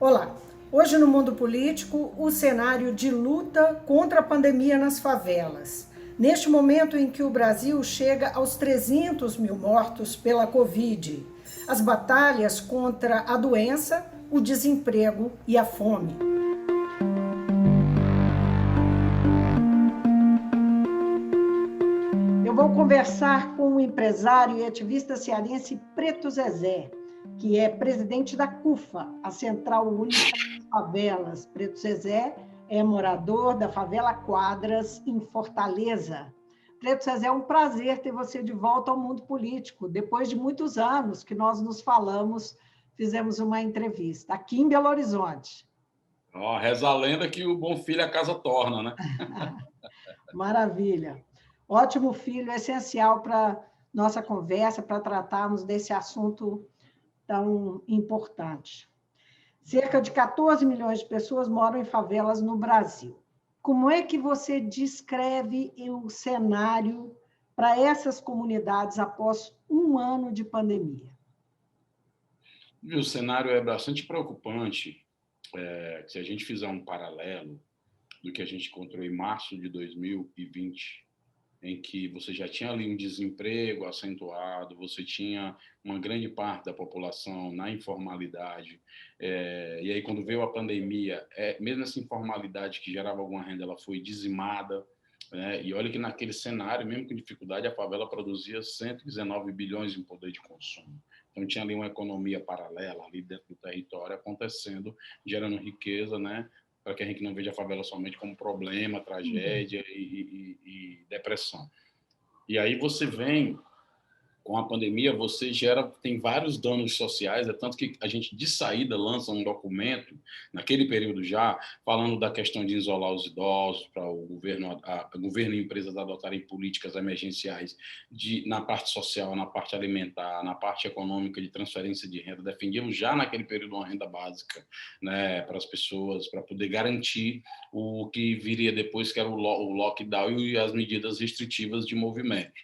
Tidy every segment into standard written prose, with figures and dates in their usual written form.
Olá! Hoje no mundo político, o cenário de luta contra a pandemia nas favelas. Neste momento em que o Brasil chega aos 300 mil mortos pela Covid, as batalhas contra a doença, o desemprego e a fome. Eu vou conversar com o empresário e ativista cearense Preto Zezé, que é presidente da CUFA, a Central Única das Favelas. Preto Zezé é morador da favela Quadras, em Fortaleza. Preto Zezé, é um prazer ter você de volta ao mundo político, depois de muitos anos que nós nos falamos, fizemos uma entrevista aqui em Belo Horizonte. Reza a lenda que o bom filho a casa torna, né? Maravilha. Ótimo filho, é essencial para nossa conversa, para tratarmos desse assunto tão importante. Cerca de 14 milhões de pessoas moram em favelas no Brasil. Como é que você descreve o cenário para essas comunidades após um ano de pandemia? O cenário é bastante preocupante. Se a gente fizer um paralelo do que a gente encontrou em março de 2020, em que você já tinha ali um desemprego acentuado, você tinha uma grande parte da população na informalidade, e aí quando veio a pandemia, mesmo essa informalidade que gerava alguma renda, ela foi dizimada, né? E olha que naquele cenário, mesmo com dificuldade, a favela produzia 119 bilhões em poder de consumo. Então tinha ali uma economia paralela ali dentro do território acontecendo, gerando riqueza, né? Para que a gente não veja a favela somente como problema, tragédia e depressão. E aí você vem, com a pandemia, você tem vários danos sociais, é tanto que a gente, de saída, lança um documento, naquele período já, falando da questão de isolar os idosos, para o governo e empresas adotarem políticas emergenciais na parte social, na parte alimentar, na parte econômica de transferência de renda. Defendíamos já naquele período uma renda básica, né, para as pessoas, para poder garantir o que viria depois, que era o lockdown e as medidas restritivas de movimento.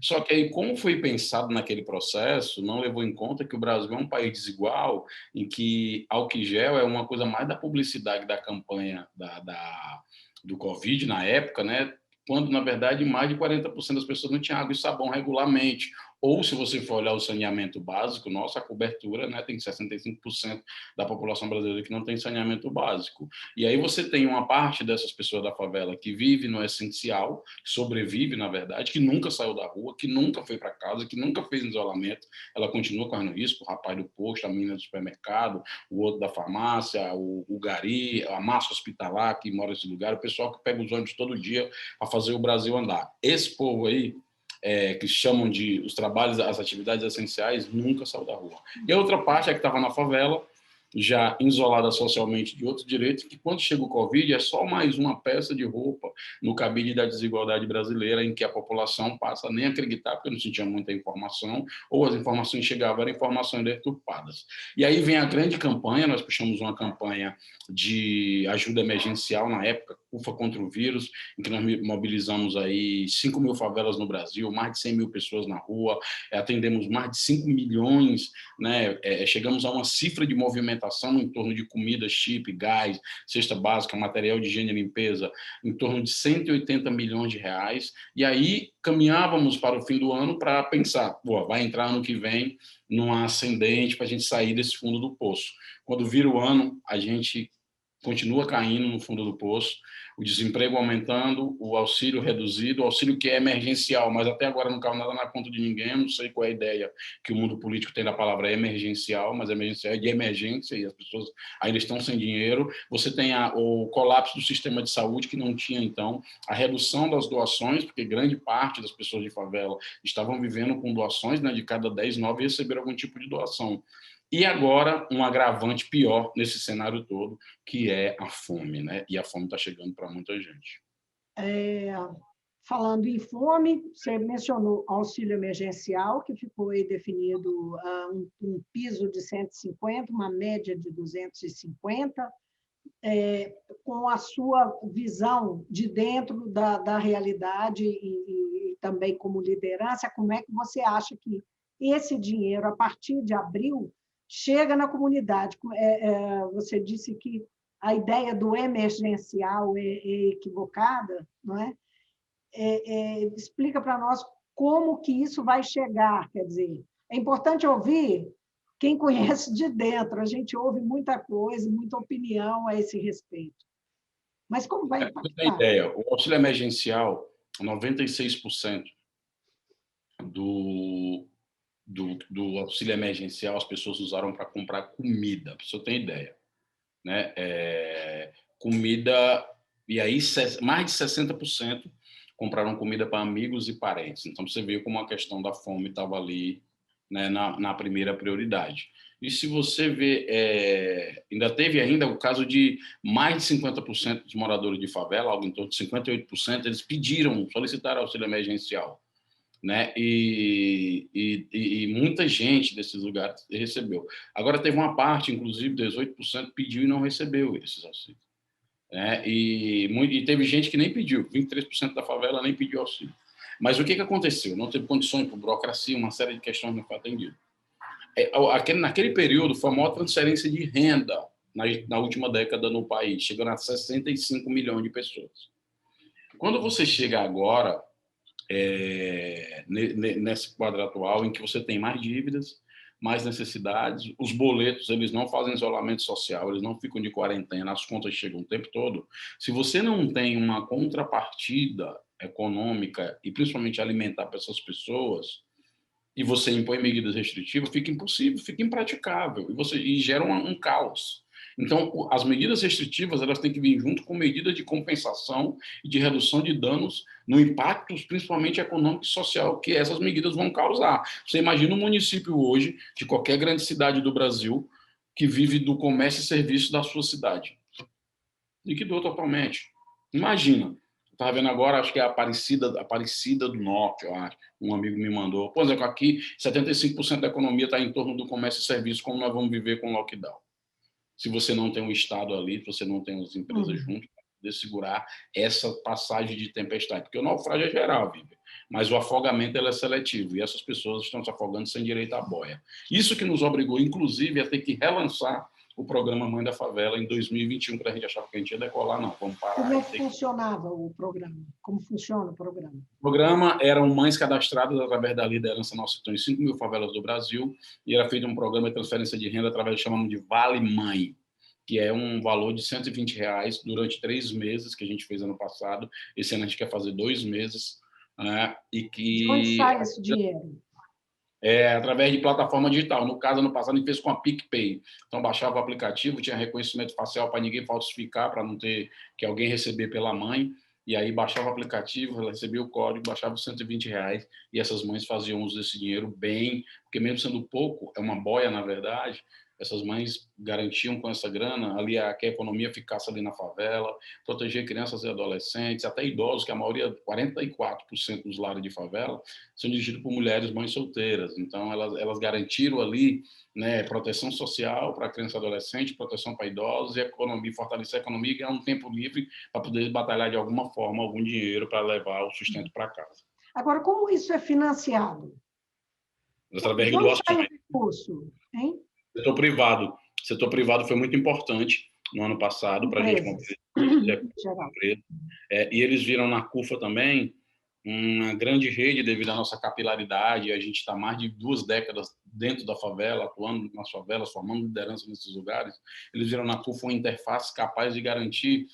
Só que aí, como foi pensado naquele processo, não levou em conta que o Brasil é um país desigual, em que álcool gel é uma coisa mais da publicidade da campanha do Covid na época, né? Quando, na verdade, mais de 40% das pessoas não tinham água e sabão regularmente. Ou, se você for olhar o saneamento básico, nossa, a cobertura, né, tem 65% da população brasileira que não tem saneamento básico. E aí você tem uma parte dessas pessoas da favela que vive no essencial, que sobrevive, na verdade, que nunca saiu da rua, que nunca foi para casa, que nunca fez isolamento, ela continua correndo risco, o rapaz do posto, a menina do supermercado, o outro da farmácia, o gari, a massa hospitalar que mora nesse lugar, o pessoal que pega os ônibus todo dia para fazer o Brasil andar. Esse povo aí, que chamam de os trabalhos, as atividades essenciais, nunca saiu da rua. E a outra parte é que estava na favela, já isolada socialmente de outros direitos, que quando chega o Covid é só mais uma peça de roupa no cabide da desigualdade brasileira, em que a população passa a nem acreditar, porque não se tinha muita informação, ou as informações chegavam, eram informações deturpadas. E aí vem a grande campanha, nós puxamos uma campanha de ajuda emergencial na época, UFA contra o vírus, em que nós mobilizamos aí 5 mil favelas no Brasil, mais de 100 mil pessoas na rua, atendemos mais de 5 milhões, né? Chegamos a uma cifra de movimentação em torno de comida, chip, gás, cesta básica, material de higiene e limpeza, em torno de 180 milhões de reais. E aí caminhávamos para o fim do ano para pensar, pô, vai entrar ano que vem numa ascendente para a gente sair desse fundo do poço. Quando vira o ano, a gente continua caindo no fundo do poço, o desemprego aumentando, o auxílio reduzido, o auxílio que é emergencial, mas até agora não caiu nada na conta de ninguém, eu não sei qual é a ideia que o mundo político tem da palavra emergencial, mas emergencial é de emergência e as pessoas ainda estão sem dinheiro. Você tem o colapso do sistema de saúde, que não tinha, então, a redução das doações, porque grande parte das pessoas de favela estavam vivendo com doações, né, de cada 10, 9 receberam algum tipo de doação. E agora, um agravante pior nesse cenário todo, que é a fome, né? E a fome está chegando para muita gente. Falando em fome, você mencionou auxílio emergencial, que ficou aí definido um piso de 150, uma média de 250, com a sua visão de dentro da realidade e também como liderança, como é que você acha que esse dinheiro, a partir de abril, chega na comunidade. Você disse que a ideia do emergencial é equivocada, não é? Explica para nós como que isso vai chegar, quer dizer, é importante ouvir quem conhece de dentro, a gente ouve muita coisa, muita opinião a esse respeito. Mas como vai Você tem impactar? ideia, o auxílio emergencial, 96% do, do auxílio emergencial as pessoas usaram para comprar comida, para você ter ideia. Né? Comida, e aí mais de 60% compraram comida para amigos e parentes. Então, você vê como a questão da fome estava ali, né, na primeira prioridade. E se você vê, ainda teve ainda o caso de mais de 50% dos moradores de favela, algo em torno de 58%, eles pediram, solicitaram auxílio emergencial. Né? E muita gente desses lugares recebeu. Agora, teve uma parte, inclusive, 18% pediu e não recebeu esses auxílios. Né? E teve gente que nem pediu, 23% da favela nem pediu auxílio. Mas o que aconteceu? Não teve condições por burocracia, uma série de questões não foi atendida. Naquele período, foi a maior transferência de renda na última década no país, chegando a 65 milhões de pessoas. Quando você chega agora, nesse quadro atual, em que você tem mais dívidas, mais necessidades, os boletos, eles não fazem isolamento social, eles não ficam de quarentena, as contas chegam o tempo todo. Se você não tem uma contrapartida econômica e principalmente alimentar para essas pessoas, e você impõe medidas restritivas, fica impossível, fica impraticável, e gera um caos. Então, as medidas restritivas, elas têm que vir junto com medidas de compensação e de redução de danos no impacto, principalmente econômico e social, que essas medidas vão causar. Você imagina um município hoje, de qualquer grande cidade do Brasil, que vive do comércio e serviço da sua cidade. Liquidou totalmente. Imagina. Estava vendo agora, acho que é a Aparecida do Norte, eu acho. Um amigo me mandou. Por exemplo, aqui, 75% da economia está em torno do comércio e serviço, como nós vamos viver com o lockdown. Se você não tem um Estado ali, se você não tem as empresas junto, para poder segurar essa passagem de tempestade. Porque o naufrágio é geral, Vivi, mas o afogamento é seletivo, e essas pessoas estão se afogando sem direito à boia. Isso que nos obrigou, inclusive, a ter que relançar o programa Mãe da Favela em 2021, que a gente achava que a gente ia decolar, não, vamos parar. Como é que funcionava o programa? Como funciona o programa? O programa eram mães cadastradas através da liderança nossa, que estão em 5 mil favelas do Brasil, e era feito um programa de transferência de renda através do que chamamos de Vale Mãe, que é um valor de R$ 120 durante 3 meses, que a gente fez ano passado. Esse ano a gente quer fazer 2 meses. Né? E De onde que sai esse dinheiro? Através de plataforma digital. No caso, ano passado, a gente fez com a PicPay. Então, baixava o aplicativo, tinha reconhecimento facial para ninguém falsificar, para não ter que alguém receber pela mãe. E aí, baixava o aplicativo, recebia o código, baixava os R$ 120, e essas mães faziam uso desse dinheiro bem, porque mesmo sendo pouco, é uma boia, na verdade, essas mães garantiam com essa grana ali que a economia ficasse ali na favela, proteger crianças e adolescentes, até idosos, que a maioria, 44% dos lares de favela, são dirigidos por mulheres mães solteiras. Então, elas garantiram ali, né, proteção social para criança e adolescente, proteção para idosos, e economia, fortalecer a economia e ganhar um tempo livre para poder batalhar de alguma forma, algum dinheiro para levar o sustento para casa. Agora, como isso é financiado? Através De do onde sai o orçamento. recurso? Hein? Setor privado. Setor privado foi muito importante no ano passado para a gente mobilizar empresas. E eles viram na CUFA também uma grande rede devido à nossa capilaridade. A gente está mais de 2 décadas dentro da favela, atuando nas favelas, formando liderança nesses lugares. Eles viram na CUFA uma interface capaz de garantir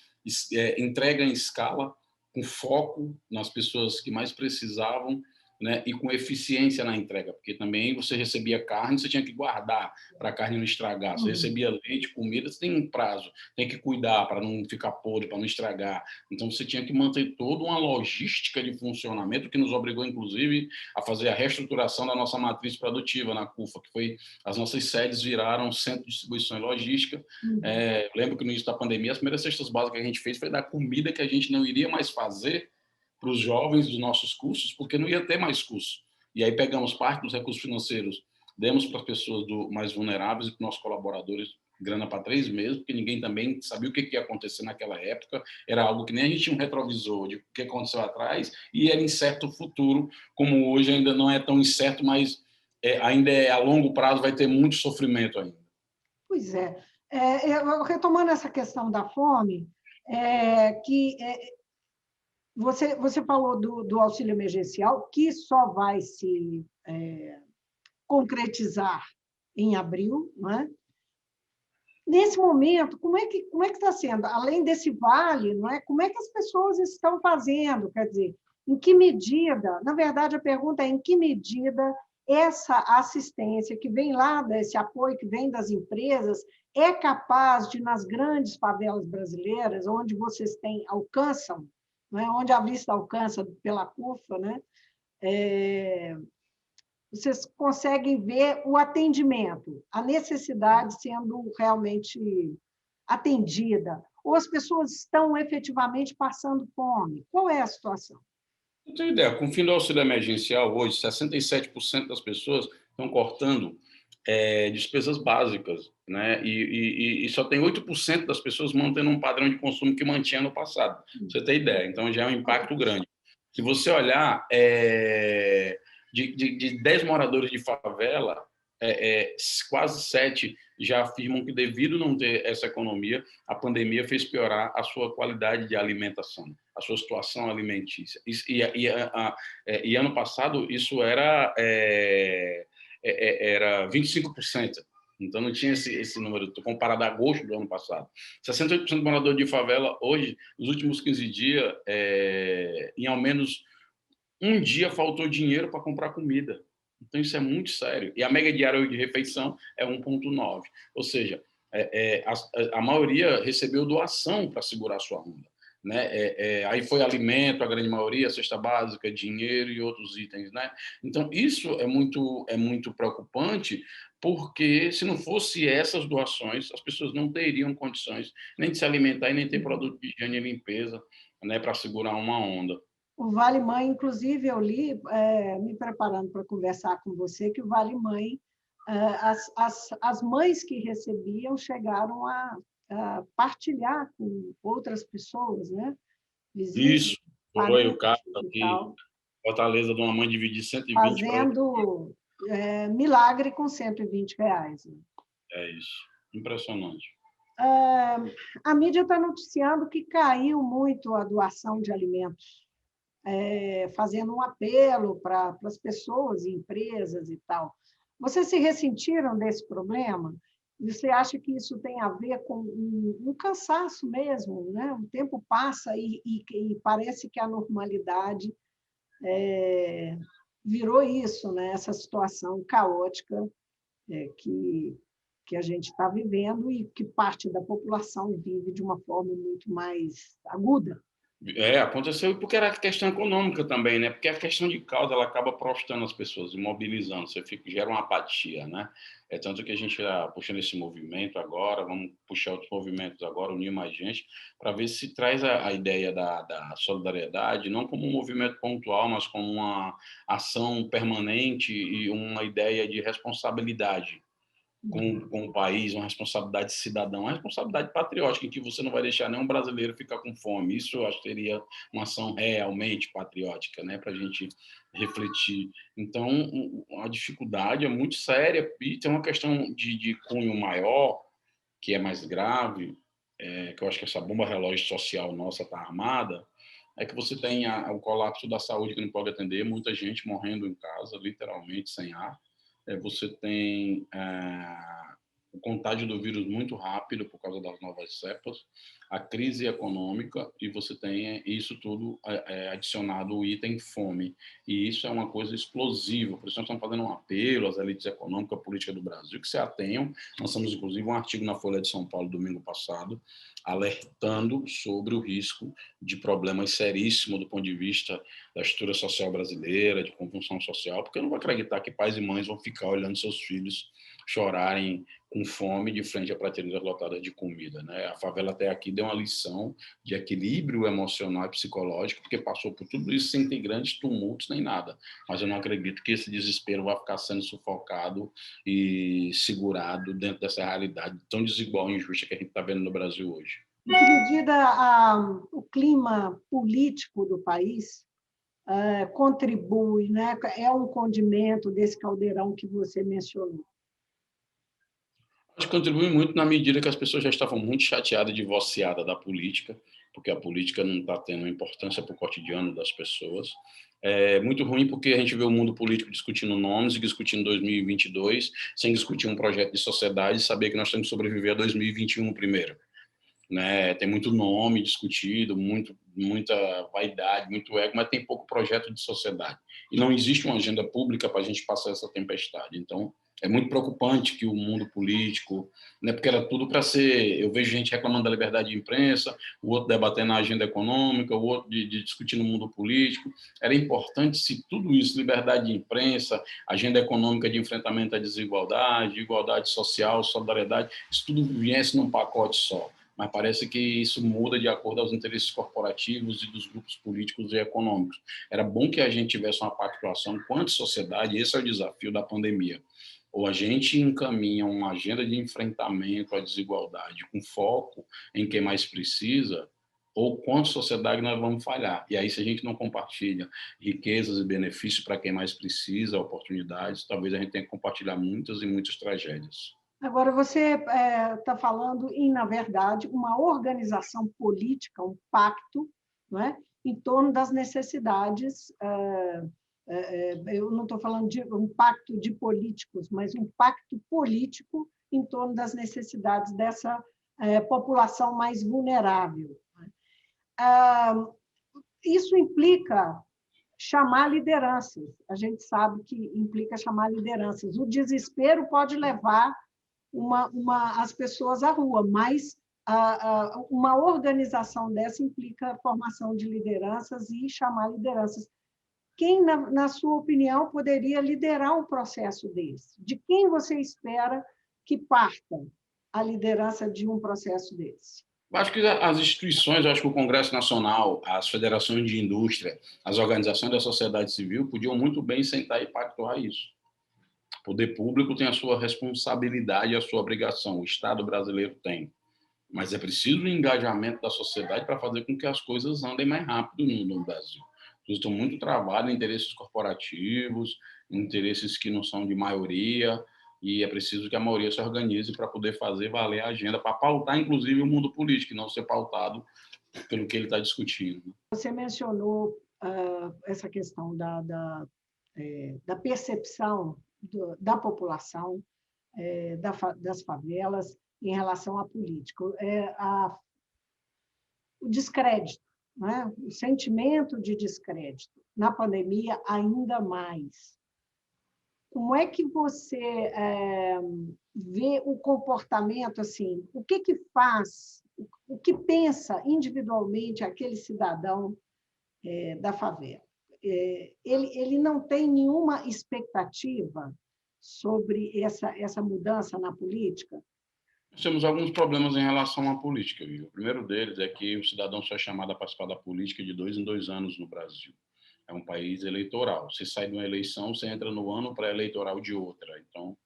entrega em escala, com foco nas pessoas que mais precisavam, né, e com eficiência na entrega, porque também você recebia carne, você tinha que guardar para a carne não estragar. Você recebia leite, comida, você tem um prazo, tem que cuidar para não ficar podre, para não estragar. Então, você tinha que manter toda uma logística de funcionamento que nos obrigou, inclusive, a fazer a reestruturação da nossa matriz produtiva na CUFA, que foi as nossas sedes viraram centro de distribuição e logística. Lembro que no início da pandemia, as primeiras cestas básicas que a gente fez foi dar comida que a gente não iria mais fazer para os jovens dos nossos cursos, porque não ia ter mais curso. E aí pegamos parte dos recursos financeiros, demos para as pessoas mais vulneráveis e para os nossos colaboradores grana para 3 meses, porque ninguém também sabia o que ia acontecer naquela época. Era algo que nem a gente tinha um retrovisor de o que aconteceu atrás, e era incerto o futuro, como hoje ainda não é tão incerto, mas ainda a longo prazo vai ter muito sofrimento ainda. Pois é. Retomando essa questão da fome, você falou do auxílio emergencial, que só vai se concretizar em abril, não é? Nesse momento, como é que está sendo? Além desse vale, não é? Como é que as pessoas estão fazendo? Quer dizer, em que medida, na verdade, a pergunta é em que medida essa assistência que vem lá, esse apoio que vem das empresas, é capaz de, nas grandes favelas brasileiras, onde vocês alcançam, não é? Onde a vista alcança pela CUFA, né? Vocês conseguem ver o atendimento, a necessidade sendo realmente atendida, ou as pessoas estão efetivamente passando fome? Qual é a situação? Não tenho ideia. Com o fim do auxílio emergencial, hoje, 67% das pessoas estão cortando despesas básicas, né? E só tem 8% das pessoas mantendo um padrão de consumo que mantinha no passado. Pra você ter ideia. Então, já é um impacto grande. Se você olhar, de 10 moradores de favela, quase 7 já afirmam que, devido não ter essa economia, a pandemia fez piorar a sua qualidade de alimentação, a sua situação alimentícia. E ano passado, isso era 25%. Então, não tinha esse número, comparado a agosto do ano passado. 68% do morador de favela, hoje, nos últimos 15 dias, em ao menos um dia faltou dinheiro para comprar comida. Então, isso é muito sério. E a média diária de refeição é 1,9. Ou seja, a maioria recebeu doação para segurar a sua renda. Né? Aí foi alimento, a grande maioria, cesta básica, dinheiro e outros itens. Né? Então, isso é muito preocupante, porque se não fosse essas doações, as pessoas não teriam condições nem de se alimentar e nem ter produto de higiene e limpeza, né, para segurar uma onda. O Vale Mãe, inclusive, eu li, me preparando para conversar com você, que o Vale Mãe, as mães que recebiam chegaram a partilhar com outras pessoas, né? Vizinhos, Isso, foi o parentes caso e aqui, tal, Fortaleza, de uma mãe dividir 120 para outra. fazendo milagre com R$ 120. Né? É isso, impressionante. A mídia está noticiando que caiu muito a doação de alimentos, fazendo um apelo para as pessoas e empresas e tal. Vocês se ressentiram desse problema? Você acha que isso tem a ver com um cansaço mesmo? Né? O tempo passa e parece que a normalidade virou isso, né? Essa situação caótica que a gente está vivendo e que parte da população vive de uma forma muito mais aguda. Aconteceu porque era questão econômica também, né? Porque a questão de causa, ela acaba prostrando as pessoas, imobilizando, gera uma apatia, né? É tanto que a gente está puxando esse movimento agora, vamos puxar outros movimentos agora, unir mais gente, para ver se traz a ideia da solidariedade, não como um movimento pontual, mas como uma ação permanente e uma ideia de responsabilidade com o país, uma responsabilidade cidadã, uma responsabilidade patriótica, em que você não vai deixar nenhum brasileiro ficar com fome. Isso eu acho que seria uma ação realmente patriótica, né, para a gente refletir. Então, a dificuldade é muito séria e tem uma questão de cunho maior, que é mais grave, que eu acho que essa bomba relógio social nossa está armada, é que você tem o colapso da saúde, que não pode atender, muita gente morrendo em casa, literalmente, sem ar. Você tem o contágio do vírus muito rápido por causa das novas cepas, a crise econômica, e você tem isso tudo adicionado o item fome. E isso é uma coisa explosiva. Por isso nós estamos fazendo um apelo às elites econômicas e políticas do Brasil que se atenham. Nós temos, inclusive, um artigo na Folha de São Paulo, domingo passado, alertando sobre o risco de problemas seríssimos do ponto de vista da estrutura social brasileira, de convulsão social, porque eu não vou acreditar que pais e mães vão ficar olhando seus filhos chorarem com fome de frente a prateleiras lotadas de comida. Né? A favela até aqui deu uma lição de equilíbrio emocional e psicológico, porque passou por tudo isso sem ter grandes tumultos nem nada. Mas eu não acredito que esse desespero vai ficar sendo sufocado e segurado dentro dessa realidade tão desigual e injusta que a gente está vendo no Brasil hoje. Em que medida o clima político do país contribui, né? É um condimento desse caldeirão que você mencionou? Acho que contribui muito na medida que as pessoas já estavam muito chateadas, divorciadas da política, porque a política não está tendo importância para o cotidiano das pessoas. É muito ruim porque a gente vê o mundo político discutindo nomes e discutindo 2022, sem discutir um projeto de sociedade e saber que nós temos que sobreviver a 2021 primeiro. Né? Tem muito nome discutido, muita vaidade, muito ego, mas tem pouco projeto de sociedade. E não existe uma agenda pública para a gente passar essa tempestade. Então, é muito preocupante que o mundo político, né, porque era tudo para ser. Eu vejo gente reclamando da liberdade de imprensa, o outro debatendo a agenda econômica, o outro de discutir no mundo político. Era importante se tudo isso, liberdade de imprensa, agenda econômica de enfrentamento à desigualdade, igualdade social, solidariedade, isso tudo viesse num pacote só. Mas parece que isso muda de acordo aos interesses corporativos e dos grupos políticos e econômicos. Era bom que a gente tivesse uma pactuação enquanto sociedade, e esse é o desafio da pandemia. Ou a gente encaminha uma agenda de enfrentamento à desigualdade com foco em quem mais precisa, ou quanto sociedade nós vamos falhar. E aí, se a gente não compartilha riquezas e benefícios para quem mais precisa, oportunidades, talvez a gente tenha que compartilhar muitas e muitas tragédias. Agora, você está falando em, na verdade, uma organização política, um pacto, não é? Em torno das necessidades. Eu não estou falando de um pacto de políticos, mas um pacto político em torno das necessidades dessa população mais vulnerável. Isso implica chamar lideranças. A gente sabe que implica chamar lideranças. O desespero pode levar as pessoas à rua, mas uma organização dessa implica a formação de lideranças e chamar lideranças. Quem, na sua opinião, poderia liderar um processo desse? De quem você espera que parta a liderança de um processo desse? Eu acho que as instituições, eu acho que o Congresso Nacional, as federações de indústria, as organizações da sociedade civil podiam muito bem sentar e pactuar isso. O poder público tem a sua responsabilidade e a sua obrigação, o Estado brasileiro tem. Mas é preciso o engajamento da sociedade para fazer com que as coisas andem mais rápido no Brasil. Estão muito travados em interesses corporativos, interesses que não são de maioria, e é preciso que a maioria se organize para poder fazer valer a agenda, para pautar, inclusive, o mundo político, e não ser pautado pelo que ele está discutindo. Você mencionou essa questão da percepção da população, das favelas, em relação à política. O descrédito, né? O sentimento de descrédito. Na pandemia, ainda mais. Como é que você vê o comportamento, assim, o que faz, o que pensa individualmente aquele cidadão da favela? Ele não tem nenhuma expectativa sobre essa mudança na política? Nós temos alguns problemas em relação à política, viu? O primeiro deles é que o cidadão só é chamado a participar da política de 2 em 2 anos no Brasil. É um país eleitoral. Você sai de uma eleição, você entra no ano pré-eleitoral de outra. Então,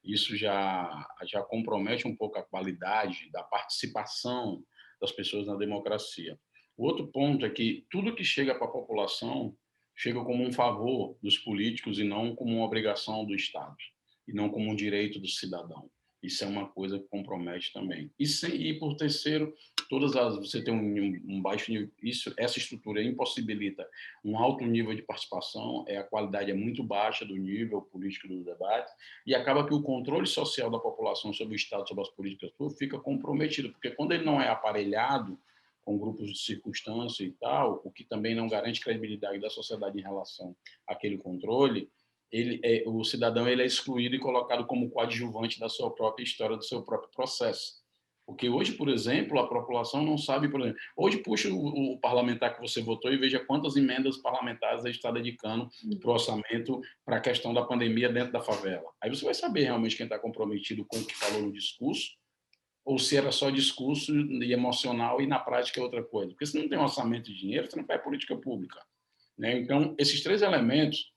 isso já compromete um pouco a qualidade da participação das pessoas na democracia. O outro ponto é que tudo que chega para a população chega como um favor dos políticos e não como uma obrigação do Estado, e não como um direito do cidadão. Isso é uma coisa que compromete também. E por terceiro, você tem um baixo nível, essa estrutura impossibilita um alto nível de participação, a qualidade é muito baixa do nível político do debate, e acaba que o controle social da população sobre o Estado, sobre as políticas públicas, fica comprometido, porque quando ele não é aparelhado com grupos de circunstância e tal, o que também não garante credibilidade da sociedade em relação àquele controle, o cidadão ele é excluído e colocado como coadjuvante da sua própria história, do seu próprio processo. Porque hoje, por exemplo, a população não sabe, por exemplo, hoje puxa o parlamentar que você votou e veja quantas emendas parlamentares a estrada de cano para o orçamento para a questão da pandemia dentro da favela. Aí você vai saber realmente quem está comprometido com o que falou no discurso, ou se era só discurso e emocional e na prática é outra coisa. Porque se não tem orçamento de dinheiro, você não faz política pública. Né? Então, esses três elementos,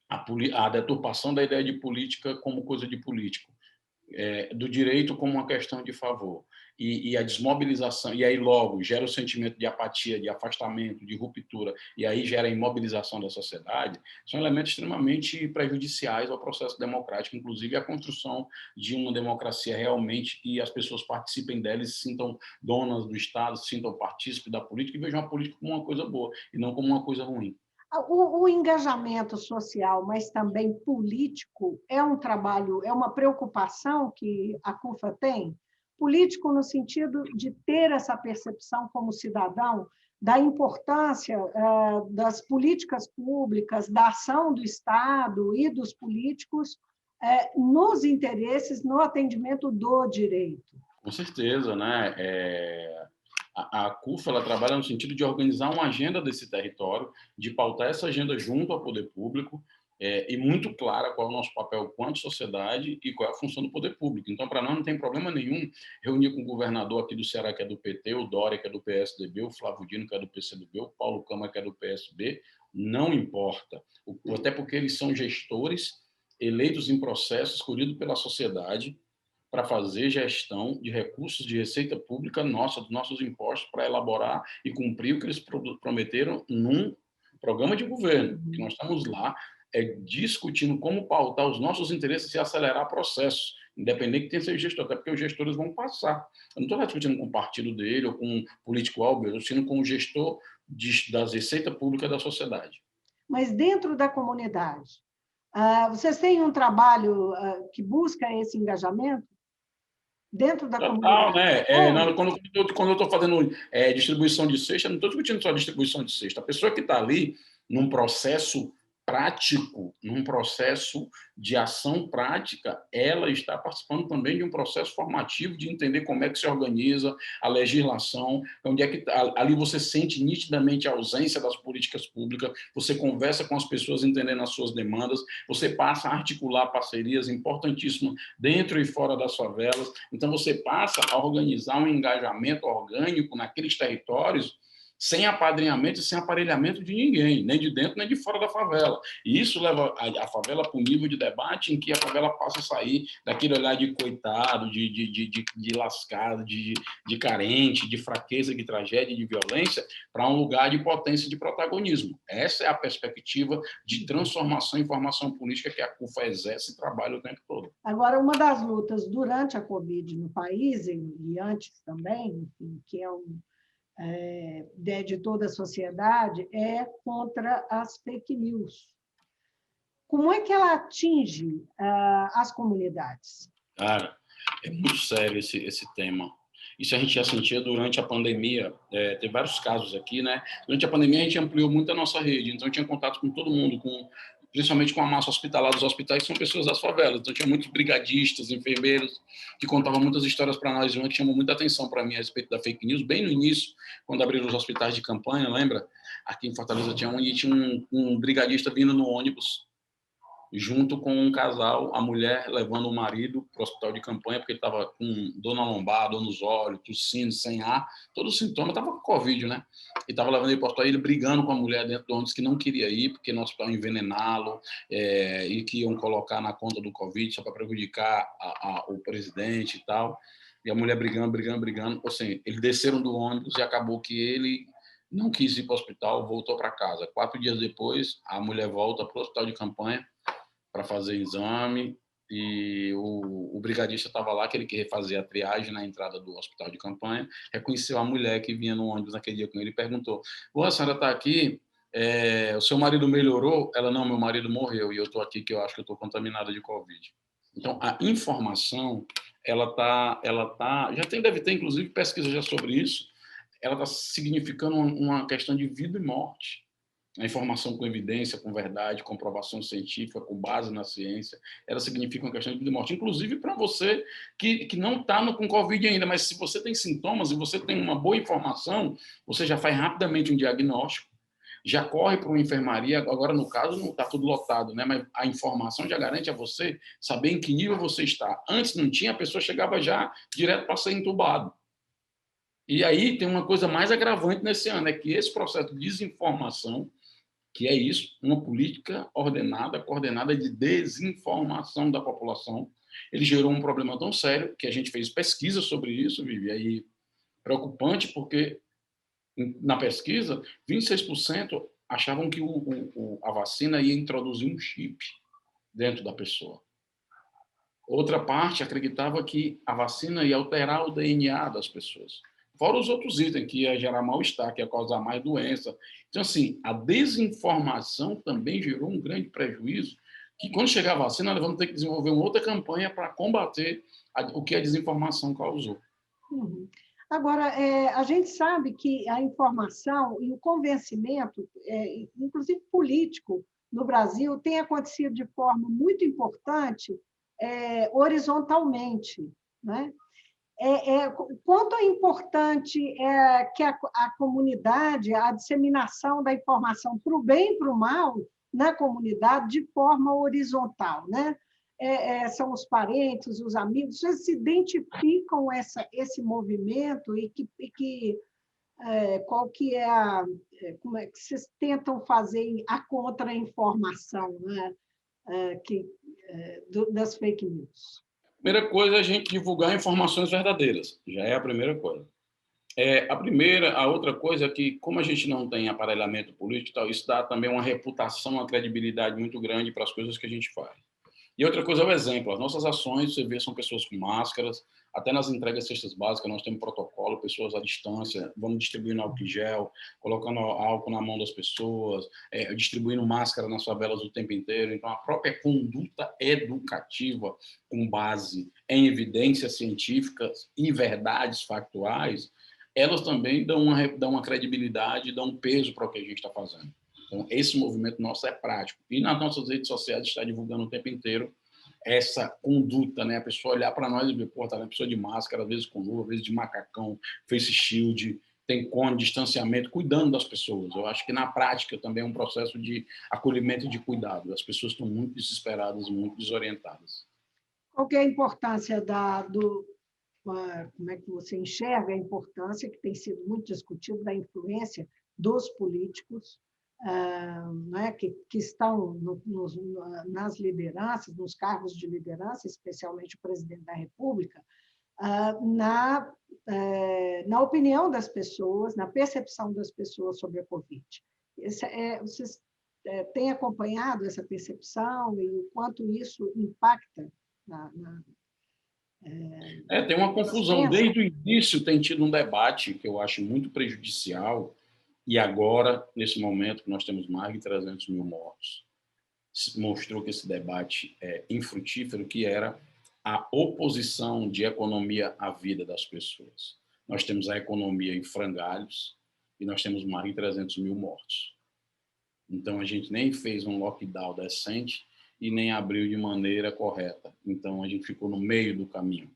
a deturpação da ideia de política como coisa de político, do direito como uma questão de favor. E a desmobilização, e aí logo gera o sentimento de apatia, de afastamento, de ruptura, e aí gera a imobilização da sociedade, são elementos extremamente prejudiciais ao processo democrático, inclusive a construção de uma democracia realmente que as pessoas participem dela e se sintam donas do Estado, se sintam partícipes da política e vejam a política como uma coisa boa e não como uma coisa ruim. O engajamento social, mas também político, é um trabalho, é uma preocupação que a CUFA tem? Político no sentido de ter essa percepção como cidadão da importância das políticas públicas, da ação do Estado e dos políticos nos interesses, no atendimento do direito. Com certeza, né? A CUFA ela trabalha no sentido de organizar uma agenda desse território, de pautar essa agenda junto ao poder público, e muito clara qual é o nosso papel quanto sociedade e qual é a função do poder público. Então, para nós não tem problema nenhum reunir com o governador aqui do Ceará, que é do PT, o Dória, que é do PSDB, o Flávio Dino, que é do PCdoB, o Paulo Câmara, que é do PSB, não importa. Até porque eles são gestores eleitos em processo, escolhidos pela sociedade, para fazer gestão de recursos de receita pública nossa, dos nossos impostos, para elaborar e cumprir o que eles prometeram num programa de governo. Que nós estamos lá discutindo como pautar os nossos interesses e acelerar processos, independente de quem seja o gestor, até porque os gestores vão passar. Eu não estou discutindo com o partido dele ou com um político-alvo, eu estou discutindo com o gestor das receitas públicas da sociedade. Mas dentro da comunidade, vocês têm um trabalho que busca esse engajamento? Dentro da Total, comunidade. né? Quando eu estou fazendo distribuição de cesta, não estou discutindo só distribuição de cesta. A pessoa que está ali num processo prático, num processo de ação prática, ela está participando também de um processo formativo de entender como é que se organiza a legislação, onde é que ali você sente nitidamente a ausência das políticas públicas, você conversa com as pessoas entendendo as suas demandas, você passa a articular parcerias importantíssimas dentro e fora das favelas, então você passa a organizar um engajamento orgânico naqueles territórios sem apadrinhamento e sem aparelhamento de ninguém, nem de dentro nem de fora da favela. E isso leva a favela para um nível de debate em que a favela passa a sair daquele olhar de coitado, de lascado, de carente, de fraqueza, de tragédia, de violência, para um lugar de potência e de protagonismo. Essa é a perspectiva de transformação em formação política que a CUFA exerce e trabalha o tempo todo. Agora, uma das lutas durante a Covid no país, e antes também, enfim, que é de toda a sociedade, é contra as fake news. Como é que ela atinge as comunidades? Cara, é muito sério esse tema. Isso a gente já sentia durante a pandemia. Teve vários casos aqui, né? Durante a pandemia, a gente ampliou muito a nossa rede. Então, eu tinha contato com todo mundo, principalmente com a massa hospitalar dos hospitais, que são pessoas das favelas. Então, tinha muitos brigadistas, enfermeiros, que contavam muitas histórias para nós, que chamou muita atenção para mim a respeito da fake news. Bem no início, quando abriram os hospitais de campanha, lembra? Aqui em Fortaleza tinha um brigadista vindo no ônibus, junto com um casal, a mulher levando o marido para o hospital de campanha, porque ele estava com dor na lombar, dor nos olhos, tossindo, sem ar, todos os sintomas, estava com Covid, né? E estava levando ele para o hospital, ele brigando com a mulher dentro do ônibus, que não queria ir, porque no hospital envenená-lo, e que iam colocar na conta do Covid, só para prejudicar o presidente e tal. E a mulher brigando. Assim, eles desceram do ônibus e acabou que ele não quis ir para o hospital, voltou para casa. 4 dias depois, a mulher volta para o hospital de campanha para fazer exame, e o brigadista estava lá, que ele queria fazer a triagem na entrada do hospital de campanha, reconheceu a mulher que vinha no ônibus naquele dia com ele e perguntou: a senhora está aqui, o seu marido melhorou? Ela: não, meu marido morreu e eu estou aqui que eu acho que eu estou contaminada de Covid. Então, a informação, deve ter inclusive pesquisa já sobre isso, ela está significando uma questão de vida e morte. A informação com evidência, com verdade, comprovação científica, com base na ciência, ela significa uma questão de vida e morte. Inclusive para você que não está com Covid ainda, mas se você tem sintomas e você tem uma boa informação, você já faz rapidamente um diagnóstico, já corre para uma enfermaria. Agora, no caso, não está tudo lotado, né? Mas a informação já garante a você saber em que nível você está. Antes não tinha, a pessoa chegava já direto para ser entubado. E aí tem uma coisa mais agravante nesse ano, é que esse processo de desinformação, que é isso, uma política ordenada, coordenada de desinformação da população, Ele gerou um problema tão sério que a gente fez pesquisa sobre isso, Vivi, aí preocupante, porque na pesquisa, 26% achavam que a vacina ia introduzir um chip dentro da pessoa. Outra parte acreditava que a vacina ia alterar o DNA das pessoas. Fora os outros itens, que ia gerar mal-estar, que ia causar mais doença. Então, assim, a desinformação também gerou um grande prejuízo, que quando chegar a vacina, nós vamos ter que desenvolver uma outra campanha para combater o que a desinformação causou. Uhum. Agora, a gente sabe que a informação e o convencimento, inclusive político, no Brasil, tem acontecido de forma muito importante, horizontalmente, né? Quanto é importante que a comunidade, a disseminação da informação para o bem e para o mal na comunidade de forma horizontal, né? São os parentes, os amigos, eles se identificam esse movimento e qual que como é que vocês tentam fazer a contra-informação, né? Das fake news? Primeira coisa é a gente divulgar informações verdadeiras, já é a primeira coisa. A outra coisa é que, como a gente não tem aparelhamento político, isso dá também uma reputação, uma credibilidade muito grande para as coisas que a gente faz. E outra coisa é o exemplo. As nossas ações, você vê, são pessoas com máscaras, até nas entregas de cestas básicas nós temos protocolo, pessoas à distância, vamos distribuindo álcool em gel, colocando álcool na mão das pessoas, distribuindo máscara nas favelas o tempo inteiro. Então, a própria conduta educativa com base em evidências científicas e verdades factuais, elas também dão uma credibilidade, dão um peso para o que a gente está fazendo. Então, esse movimento nosso é prático. E nas nossas redes sociais está divulgando o tempo inteiro essa conduta, né? A pessoa olhar para nós e ver, pô, tá uma pessoa de máscara, às vezes com luva, às vezes de macacão, face shield, tem cone, distanciamento, cuidando das pessoas. Eu acho que na prática também é um processo de acolhimento e de cuidado. As pessoas estão muito desesperadas, muito desorientadas. Qual que é a importância como é que você enxerga a importância, que tem sido muito discutido, da influência dos políticos, né, que estão nas lideranças, nos cargos de liderança, especialmente o presidente da República, na opinião das pessoas, na percepção das pessoas sobre a Covid. Vocês têm acompanhado essa percepção e o quanto isso impacta tem uma confusão. Desde o início tem tido um debate que eu acho muito prejudicial, e agora, nesse momento, que nós temos mais de 300 mil mortos, mostrou que esse debate é infrutífero, que era a oposição de economia à vida das pessoas. Nós temos a economia em frangalhos e nós temos mais de 300 mil mortos. Então, a gente nem fez um lockdown decente e nem abriu de maneira correta. Então, a gente ficou no meio do caminho.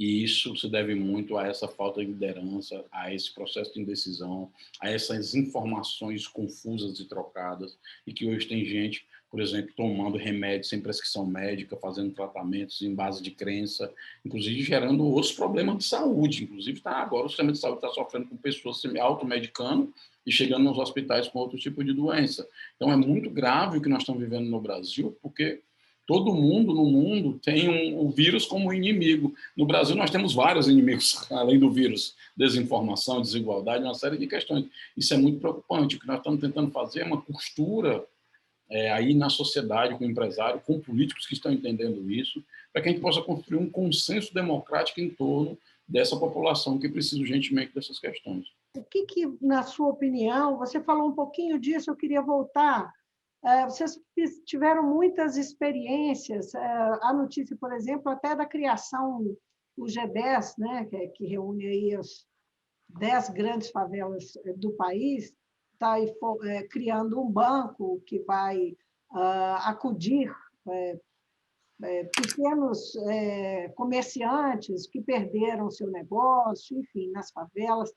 E isso se deve muito a essa falta de liderança, a esse processo de indecisão, a essas informações confusas e trocadas, e que hoje tem gente, por exemplo, tomando remédios sem prescrição médica, fazendo tratamentos em base de crença, inclusive gerando outros problemas de saúde. Inclusive, agora o sistema de saúde está sofrendo com pessoas se automedicando e chegando nos hospitais com outro tipo de doença. Então, é muito grave o que nós estamos vivendo no Brasil, porque todo mundo no mundo tem um vírus como inimigo. No Brasil, nós temos vários inimigos, além do vírus. Desinformação, desigualdade, uma série de questões. Isso é muito preocupante. O que nós estamos tentando fazer é uma costura aí na sociedade, com o empresário, com políticos que estão entendendo isso, para que a gente possa construir um consenso democrático em torno dessa população que precisa urgentemente dessas questões. O que, na sua opinião, você falou um pouquinho disso, eu queria voltar. Vocês tiveram muitas experiências, a notícia, por exemplo, até da criação do G10, né, que reúne aí as 10 grandes favelas do país, está criando um banco que vai acudir pequenos comerciantes que perderam seu negócio, enfim, nas favelas.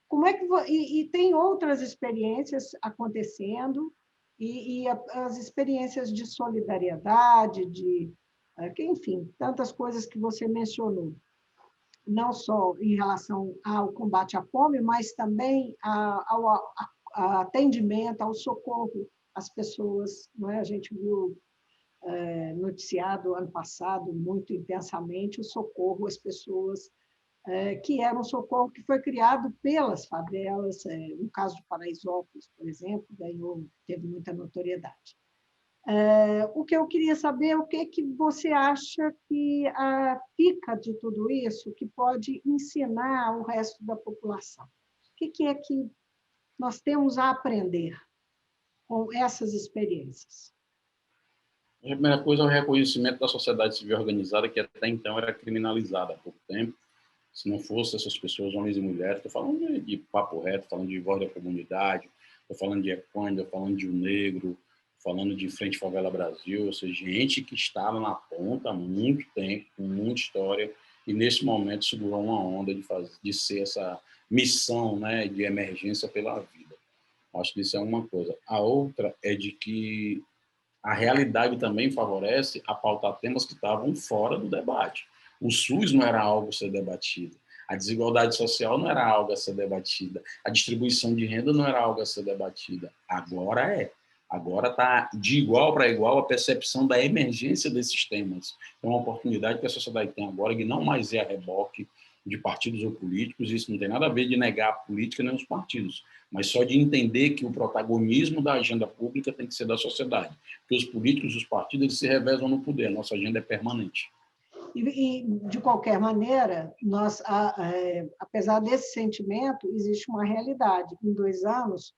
Como é que e tem outras experiências acontecendo, e as experiências de solidariedade, enfim, tantas coisas que você mencionou, não só em relação ao combate à fome, mas também ao atendimento, ao socorro às pessoas. Não é? A gente viu noticiado ano passado muito intensamente o socorro às pessoas, que era um socorro que foi criado pelas favelas. No caso de Paraisópolis, por exemplo, teve muita notoriedade. O que eu queria saber é o que você acha que fica de tudo isso, que pode ensinar o resto da população. O que é que nós temos a aprender com essas experiências? A primeira coisa é o reconhecimento da sociedade civil organizada, que até então era criminalizada há pouco tempo. Se não fosse essas pessoas, homens e mulheres, estou falando de papo reto, falando de voz da comunidade, estou falando de Equânia, estou falando de O Negro, falando de Frente Favela Brasil, ou seja, gente que estava na ponta há muito tempo, com muita história, e nesse momento segurou uma onda de ser essa missão, né, de emergência pela vida. Acho que isso é uma coisa. A outra é de que a realidade também favorece a pautar temas que estavam fora do debate. O SUS não era algo a ser debatido, a desigualdade social não era algo a ser debatida, a distribuição de renda não era algo a ser debatida. Agora é. Agora está de igual para igual a percepção da emergência desses temas. É uma oportunidade que a sociedade tem agora, que não mais é a reboque de partidos ou políticos. Isso não tem nada a ver de negar a política nem os partidos, mas só de entender que o protagonismo da agenda pública tem que ser da sociedade. Porque os políticos e os partidos eles se revezam no poder, a nossa agenda é permanente. E de qualquer maneira, apesar desse sentimento, existe uma realidade. Em 2 anos,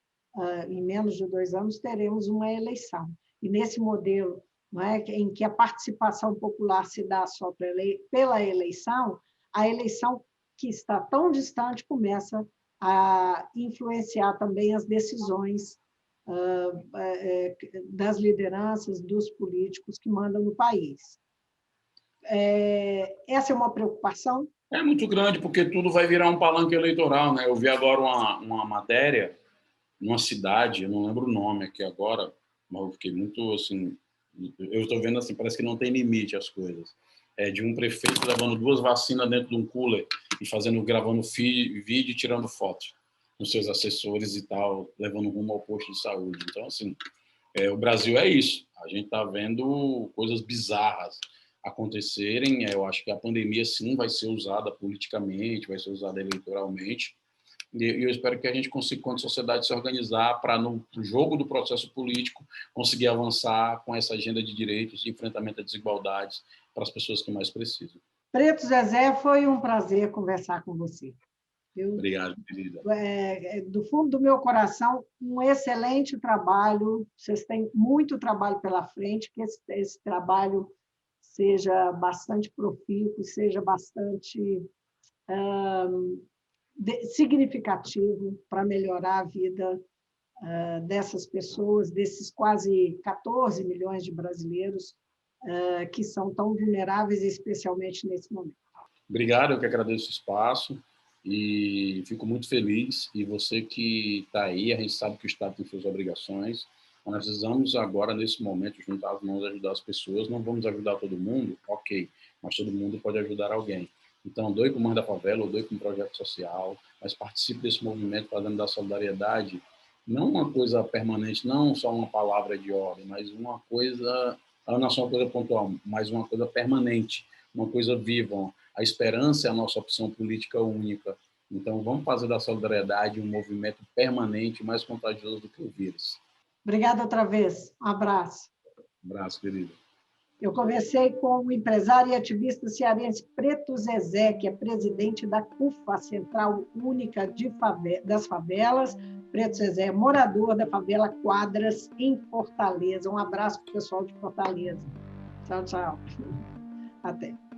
em menos de 2 anos, teremos uma eleição. E nesse modelo, não é, em que a participação popular se dá só pela eleição, a eleição que está tão distante começa a influenciar também as decisões das lideranças, dos políticos que mandam no país. Essa é uma preocupação? É muito grande, porque tudo vai virar um palanque eleitoral, né? Eu vi agora uma matéria numa cidade, eu não lembro o nome aqui agora, mas eu fiquei muito assim, eu estou vendo assim, parece que não tem limite as coisas. É de um prefeito levando 2 vacinas dentro de um cooler e gravando vídeo e tirando fotos com seus assessores e tal, levando rumo ao posto de saúde. Então, assim, o Brasil é isso. A gente está vendo coisas bizarras acontecerem. Eu acho que a pandemia, sim, vai ser usada politicamente, vai ser usada eleitoralmente. E eu espero que a gente consiga, quanto sociedade, se organizar para, no jogo do processo político, conseguir avançar com essa agenda de direitos, de enfrentamento a desigualdades para as pessoas que mais precisam. Preto Zezé, foi um prazer conversar com você. Obrigado, querida. Do fundo do meu coração, um excelente trabalho. Vocês têm muito trabalho pela frente, que esse trabalho seja bastante profícuo, seja bastante significativo para melhorar a vida dessas pessoas, desses quase 14 milhões de brasileiros que são tão vulneráveis, especialmente nesse momento. Obrigado, eu que agradeço o espaço e fico muito feliz. E você que está aí, a gente sabe que o Estado tem suas obrigações. Nós precisamos agora, nesse momento, juntar as mãos e ajudar as pessoas. Não vamos ajudar todo mundo? Ok, mas todo mundo pode ajudar alguém. Então, doe com Mãe da Favela, ou doe com um projeto social, mas participe desse movimento fazendo da solidariedade não uma coisa permanente, não só uma palavra de ordem, mas uma coisa, não só uma coisa pontual, mas uma coisa permanente, uma coisa viva. A esperança é a nossa opção política única. Então, vamos fazer da solidariedade um movimento permanente, mais contagioso do que o vírus. Obrigada outra vez. Um abraço. Um abraço, querido. Eu conversei com o empresário e ativista cearense Preto Zezé, que é presidente da CUFA, Central Única das Favelas. Preto Zezé é morador da favela Quadras, em Fortaleza. Um abraço para o pessoal de Fortaleza. Tchau, tchau. Até.